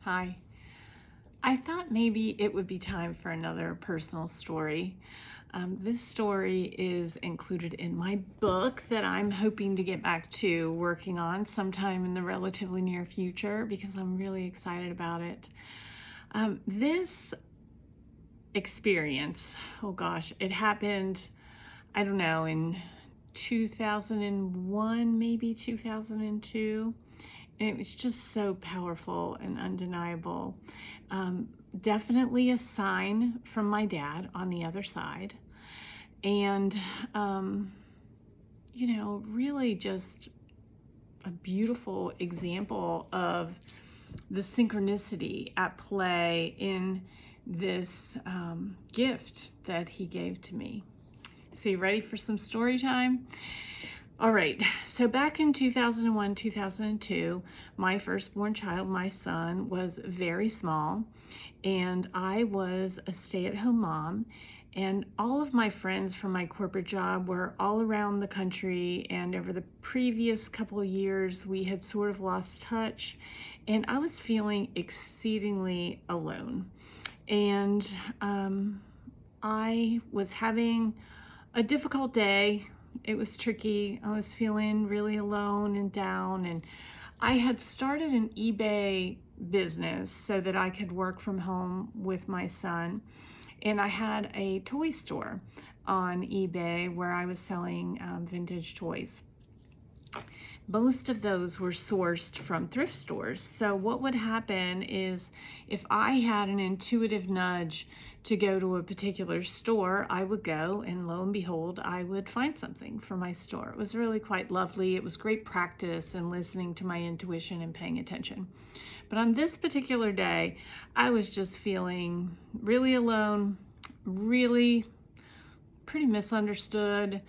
Hi. I thought maybe it would be time for another personal story. This story is included in my book that I'm hoping to get back to working on sometime in the relatively near future because I'm really excited about it. This experience, oh gosh, it happened, I don't know, in 2001, maybe 2002. And it was just so powerful and undeniable. Definitely a sign from my dad on the other side. And, really just a beautiful example of the synchronicity at play in this gift that he gave to me. So you ready for some story time? All right, so back in 2001, 2002, my firstborn child, my son, was very small, and I was a stay-at-home mom, and all of my friends from my corporate job were all around the country, and over the previous couple of years, we had sort of lost touch, and I was feeling exceedingly alone. And I was having a difficult day. It was tricky. I was feeling really alone and down, and I had started an eBay business so that I could work from home with my son, and I had a toy store on eBay where I was selling vintage toys. Most of those were sourced from thrift stores. So what would happen is if I had an intuitive nudge to go to a particular store, I would go, and lo and behold, I would find something for my store. It was really quite lovely. It was great practice in listening to my intuition and paying attention. But on this particular day, I was just feeling really alone, really pretty misunderstood.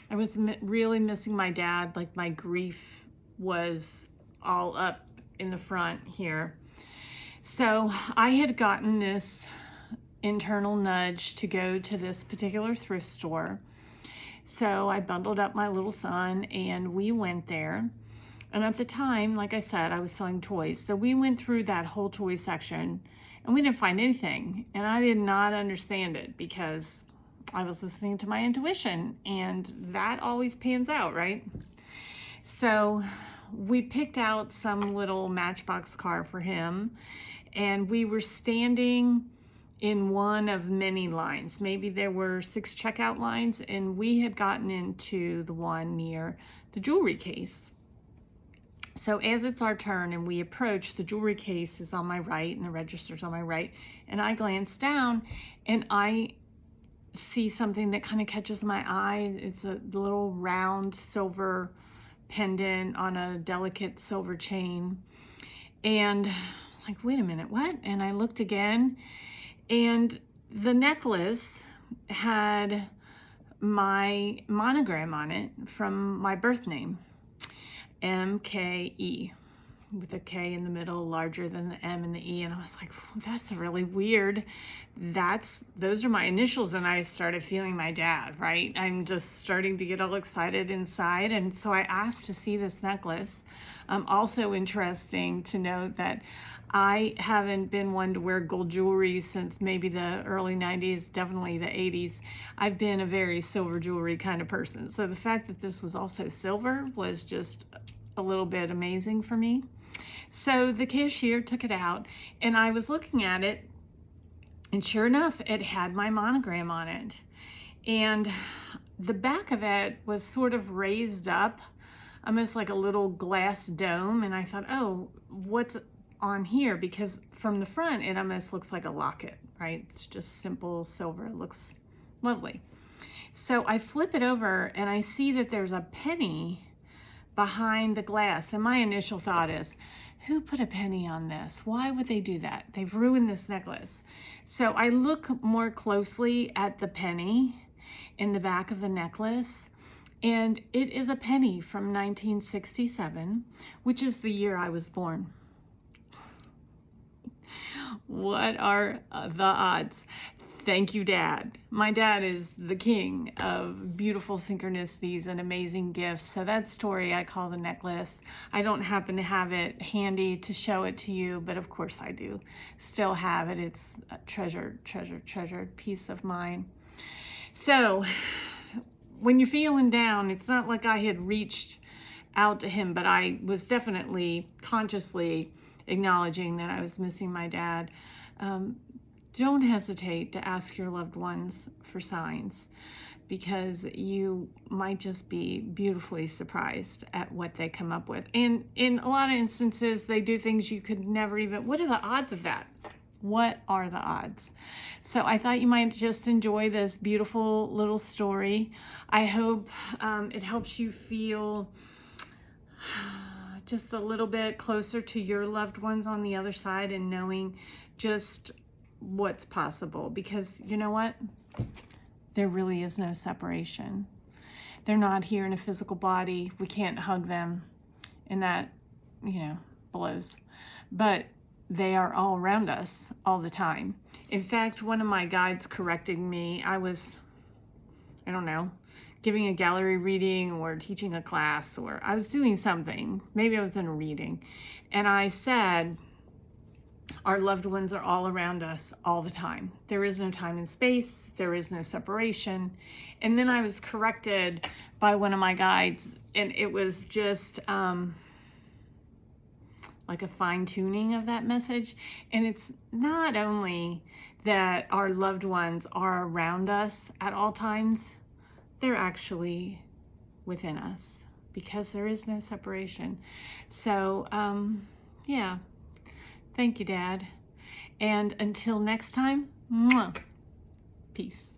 I was really missing my dad. Like, my grief was all up in the front here. So I had gotten this internal nudge to go to this particular thrift store. So I bundled up my little son and we went there. And at the time, like I said, I was selling toys. So we went through that whole toy section and we didn't find anything. And I did not understand it because I was listening to my intuition, and that always pans out, right? So we picked out some little Matchbox car for him, and we were standing in one of many lines. Maybe there were 6 checkout lines, and we had gotten into the one near the jewelry case. So as it's our turn and we approach, the jewelry case is on my right and the register's on my right, and I glance down and I see something that kind of catches my eye. It's a little round silver pendant on a delicate silver chain. And like, wait a minute, what? And I looked again, and the necklace had my monogram on it from my birth name, MKE, with a K in the middle, larger than the M and the E. And I was like, that's really weird. Those are my initials. And I started feeling my dad, right? I'm just starting to get all excited inside. And so I asked to see this necklace. Also interesting to note that I haven't been one to wear gold jewelry since maybe the early 90s, definitely the 80s. I've been a very silver jewelry kind of person. So the fact that this was also silver was just a little bit amazing for me. So the cashier took it out, and I was looking at it, and sure enough, it had my monogram on it. And the back of it was sort of raised up, almost like a little glass dome. And I thought, oh, what's on here? Because from the front, it almost looks like a locket, right? It's just simple silver. It looks lovely. So I flip it over, and I see that there's a penny behind the glass. And my initial thought is, who put a penny on this? Why would they do that? They've ruined this necklace. So I look more closely at the penny in the back of the necklace, and it is a penny from 1967, which is the year I was born. What are the odds? Thank you, Dad. My dad is the king of beautiful synchronicities and amazing gifts. So that story I call the necklace. I don't happen to have it handy to show it to you, but of course I do still have it. It's a treasured piece of mine. So when you're feeling down, it's not like I had reached out to him, but I was definitely consciously acknowledging that I was missing my dad. Don't hesitate to ask your loved ones for signs, because you might just be beautifully surprised at what they come up with. And in a lot of instances, they do things you could never even, what are the odds of that? What are the odds? So I thought you might just enjoy this beautiful little story. I hope it helps you feel just a little bit closer to your loved ones on the other side, and knowing just what's possible, because you know what? There really is no separation. They're not here in a physical body. We can't hug them, and that, blows. But they are all around us all the time. In fact, one of my guides corrected me. I was, giving a gallery reading or teaching a class, or I was doing something. Maybe I was in a reading. And I said, our loved ones are all around us all the time. There is no time and space. There is no separation. And then I was corrected by one of my guides, and it was just like a fine-tuning of that message. And it's not only that our loved ones are around us at all times, they're actually within us, because there is no separation. So, yeah. Thank you, Dad. And until next time, mwah, peace.